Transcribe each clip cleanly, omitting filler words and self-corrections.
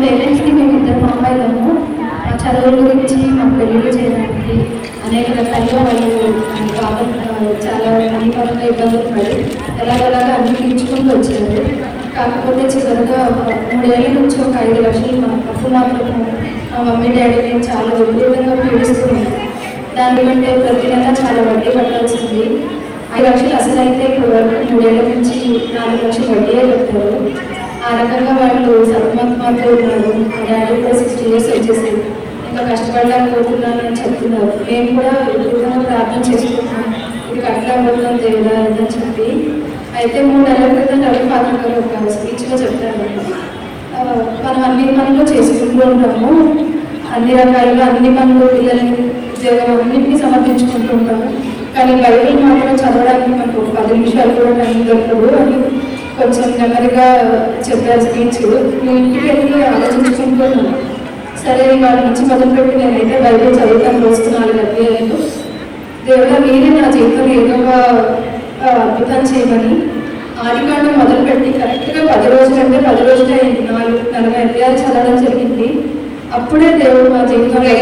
పేరెంట్స్కి మేము ఇద్దరు అమ్మాయిలము చదువుల గురించి మా పెళ్ళిళ్ళు చేయడానికి అనేక రకాలుగా వాళ్ళు చాలా పరంగా ఇబ్బందులు పడి ఎలాగలాగా అన్ని తీర్చుకుంటూ వచ్చారు. కాకపోతే చివరిగా 3 ఏళ్ళ నుంచి ఒక 5 లక్షలు మా అప్పు మాత్రం మా మమ్మీ డాడీని చాలా విపరీతంగా పీడిస్తుంది. దానికంటే ప్రతి నెల చాలా వడ్డీ కట్టాల్సింది. 5 లక్షలు అసలు అయితే ఇప్పుడు వరకు 3 ఏళ్ళ నుంచి 4 లక్షలు వడ్డీయే కట్టారు. ఆ రకంగా వాళ్ళు సతమతమాతో ఉన్నారు. మా డాడీ కూడా 60 years వచ్చేసారు. ఇంకా కష్టపడలేకపోతున్నాను అని చెప్తున్నారు. మేము కూడా ఎక్కువగా ప్రార్థన చేసుకుంటున్నాం, ఇది కట్టలేకపోతున్నాం దేవుడా అని చెప్పి. అయితే 3 నెలల క్రితం రవి ఫాదర్ గారు ఒక స్పీచ్లో చెప్తారు, మనం అన్ని పనులు చేసుకుంటూ ఉంటాము, అన్ని రకాలుగా అన్ని పనులు పిల్లలని ఉద్యోగం అన్నింటినీ సమర్పించుకుంటూ ఉంటాము, కానీ బైబిల్ మాత్రం చదవడానికి మనకు 10 నిమిషాలు కూడా టైం దొరకదు అని కొంచెం నెమ్మదిగా చెప్పారు స్పీచ్. నేను ఇంటికి వెళ్ళి ఆలోచించుకుంటున్నాను. సరే వాళ్ళ నుంచి మొదలుపెట్టి నేనైతే బైబిల్ చదువుతాను రోజు 4 అధ్యాయాలు. దేవుడా మీరే నా జీవితంలో ఏదో అద్భుతం చేయమని ఆదికాండం మొదలుపెట్టి కరెక్ట్గా 10 రోజులు అంటే 10 రోజులే 40 అధ్యాయాలు చదవడం జరిగింది. అప్పుడే దేవుడు మా జీవితంలో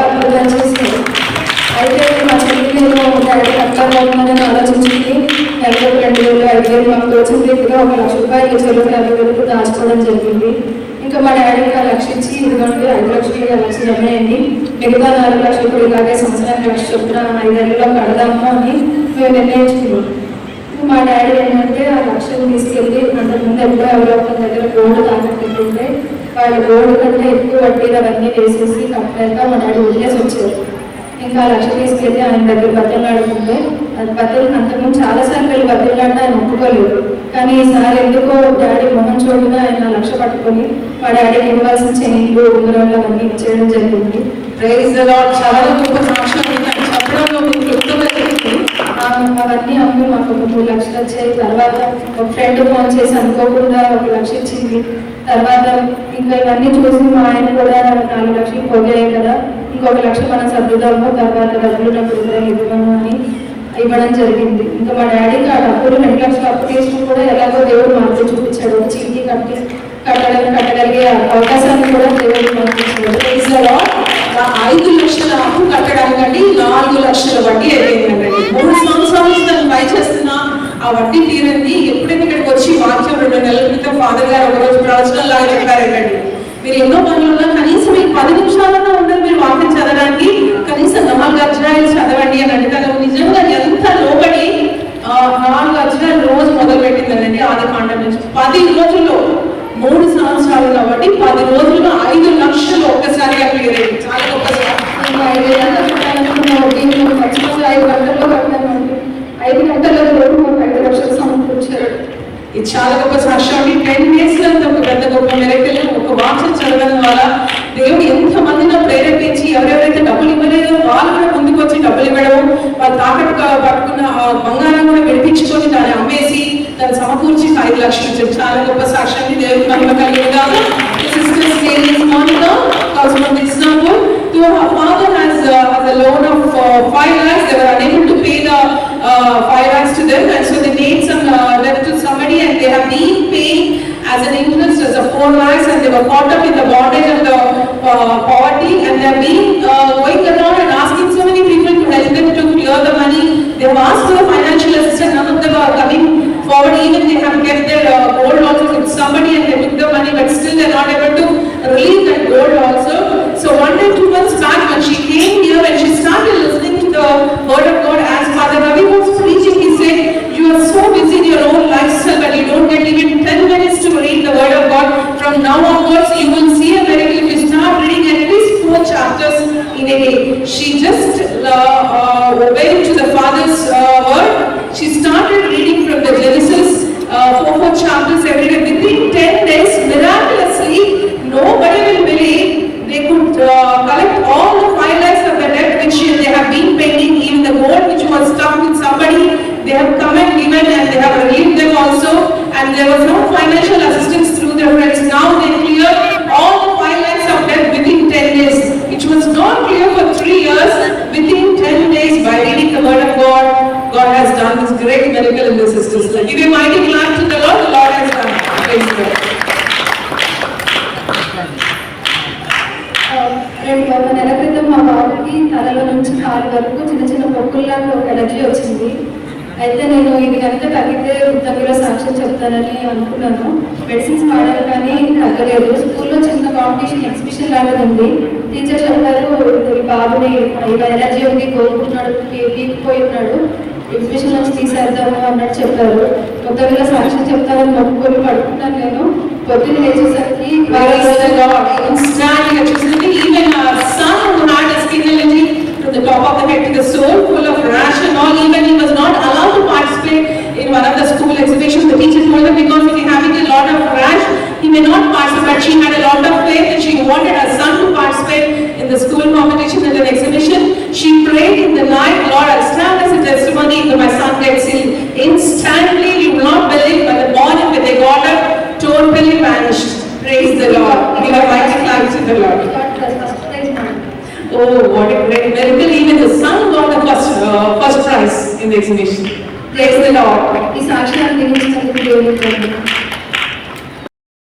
అద్భుతం చేశారు. అయితే మా చెల్లిలో డాడీ కట్టాలని ఆలోచించింది. నెలకు 2,000 5,000 మాకు తోచిన రీతిగా 1,00,000 రూపాయలు చెరువు 50,000 దాచుకోవడం జరిగింది. ఇంకా మా డాడీకి 1,00,000 ఇచ్చి ఇదిగోండి 5 లక్షలు 2 లక్షలు ఉన్నాయండి, మిగతా 4 లక్షలు కూడా ఇలాగే సంవత్సరానికి 1,00,000 చొప్పున 5 ఏళ్ళలో కడదాము అని మేము నిర్ణయించుకున్నాం. మా డాడీ ఏంటంటే ఆ 1,00,000 తీసుకెళ్ళి అంతకుముందు ఎప్పుడో ఎవరో ఒక దగ్గర గోల్డ్ తాకట్టుకుంటే వాళ్ళ గోల్డ్ కంటే ఎక్కువ వడ్డీలు అవన్నీ వేసేసి కట్టలేక మా డాడీ వదిలేసి వచ్చారు. ఇంకా 1,00,000 తీసుకెళ్ళి ఆయన దగ్గర బద్దలాడుకుంటే అది బద్దలు అంతకుముందు చాలాసార్లు వెళ్ళి బద్దలాడినా ఆయన ఒప్పుకోలేదు. కానీ ఈసారి ఎందుకో డాడీ మొహం చూడగా ఆయన 1,00,000 పట్టుకొని మా డాడీకి ఇవ్వాల్సిన చైన్లు ఉంగరాలు అవన్నీ ఇచ్చేయడం జరిగింది. Praise the lord. చాలా గొప్ప సాక్ష్యం చెప్పడంలో అవన్నీ అమ్మి మాకు 3 లక్షలు వచ్చాయి. తర్వాత ఒక ఫ్రెండ్ ఫోన్ చేసి అనుకోకుండా 1,00,000 ఇచ్చింది. తర్వాత ఇంకా ఇవన్నీ చూసి మా ఆయన కూడా 4 లక్షలు పోయాయి కదా, ఇంకొక 1,00,000 మనం సర్దుదాము, తర్వాత డబ్బులు ఇవ్వము అని ఇవ్వడం జరిగింది. ఇంకా మా డాడీకి ఆ డబ్బులు 2 లక్షలు అప్పు తీసుకుని కూడా ఎలాగో దేవుడు మార్పు చూపించాడు. చీటీ కట్టగలిగే అవకాశాన్ని కూడా దేవుడు మార్పించాడు. 5 లక్షల అప్పు కట్టడానికండి 4 లక్షల వడ్డీ అయిపోయిందండి. 3 సంవత్సరాల నుంచి ట్రై చేస్తున్నా ఆ వడ్డీ తీరండి. ఎప్పుడైతే ఇక్కడికి వచ్చి వాక్యం 2 నెలల క్రితం ఫాదర్ గారు ఒకరోజు ప్రవచనం లాగా చెప్పారండి, మీరు ఎన్నో పనులున్నా కనీసం ఈ 10 నిమిషాలన్నా ఉండదు మీరు వాక్యం చదవడానికి, కనీసం 4 అధ్యాయాలు చదవండి అని అంటే నిజంగా ఎంత లోబడి 4 అధ్యాయాలు రోజు మొదలు పెట్టిందండి. ఆదికాండం నుంచి 10 రోజుల్లో 3 సంవత్సరాలు కాబట్టి 10 రోజుల్లో 5 లక్షలు ఒక్కసారిగా క్లియర్ అయింది. చాలా గొప్ప 5 గంటల్లో కట్టామంటే 5 గంటల్లో 5 లక్షలు సమకూర్చారు. ఇది చాలా గొప్ప సాక్ష్యం అండి. 10 days లో ఒక పెద్ద గొప్ప మెరకల్. ఒక వాక్యం చదవడం వల్ల దేవుడు ఎంతమందినో ప్రేరేపించి ఎవరెవరైతే డబ్బులు ఇవ్వలేదో వాళ్ళు కూడా ముందుకు వచ్చి డబ్బులు ఇవ్వడం, వాళ్ళు తాకట్టు పట్టుకున్న బంగారం కూడా విడిపించుకొని దాన్ని అమ్మేసి దాన్ని సమకూర్చి 5 లక్షలు ఇచ్చారు. చాలా గొప్ప సాక్ష్యాన్ని దేవుడు మహిమ కలిగేదాకా. Sisters came this morning now, because from Istanbul, her father has a loan of 5 lakhs. They were unable to pay the 5 lakhs to them, and so they made some debt to somebody, and they have been paying as an interest as a 4 lakhs, and they were caught up in the bondage of the poverty, and they have been going around and asking so many people to help them to clear the money. They have asked for the financial assistance. None of them are coming forward. Even they have kept their gold also with somebody and they took the money, but still they are not able to release that gold also. So one day 2 months back when she came here and she started listening to the word of God, as Father Ravi was preaching, he said, you are so busy in your own lifestyle but you don't get even 10 minutes to read the word of God. From now onwards you will see a miracle if you start reading at least 4 chapters in a day. She just obeyed to the Father's word. She started reading from the Genesis 4 chapters every day. Within 10 days, miraculously, nobody will believe, they could collect all the 5 lakhs of the debt which they have been paying, even the gold which was stuck with somebody, they have come and given and they have relieved them also, and there was no financial assistance through their friends. Now they cleared all the 5 lakhs of debt within 10 days, which was not clear for 3 years. Within 10 days, by reading the word of God, God has done this great miracle in the sisters' life. Give a mighty clap to the Lord has done. ఒక నెల క్రితం మా బాబుకి తలలో నుంచి కాలు వరకు చిన్న చిన్న పొక్కుల్లాగా ఒక ఎలర్జీ వచ్చింది. అయితే నేను ఇది కనుక తగ్గితే దగ్గర సాక్ష్యం చెప్తానని అనుకున్నాను. మెడిసిన్స్ వాడాను కానీ తగ్గలేదు. స్కూల్లో చిన్న కాంపిటీషన్ ఎగ్జిబిషన్ లాగా ఉంది. టీచర్ చెప్పారు, ఈ బాబుని ఎలర్జీ ఉంది, కోరుకుంటున్నాడు, పీకిపోయి ఉన్నాడు, ఎగ్జిబిషన్ నుంచి తీసేద్దాము అన్నట్టు చెప్పారు. కొత్తగా సాక్ష్యం చెప్తానని మొక్కుకొని పడుకున్నాను. నేను పొద్దున్న లేచేసరికి even our son who had a skin allergy from the top of the head to the sole, full of rash and all, even he was not allowed to participate in one of the school exhibitions. The teacher told him because he is having a lot of rash, he may not participate. She had a lot of faith and she wanted her son to participate in the school competition and an exhibition. She prayed in the night, Lord, I'll stand as a testimony that my son gets healed. Instantly, you will not believe, by the morning when they got up, totally vanished. Praise the Lord. Give a mighty thanks to the Lord. Oh, what a great miracle. Even the son got the first prize in the exhibition. Praise the Lord. ఈ సాక్ష్యాన్ని గురించి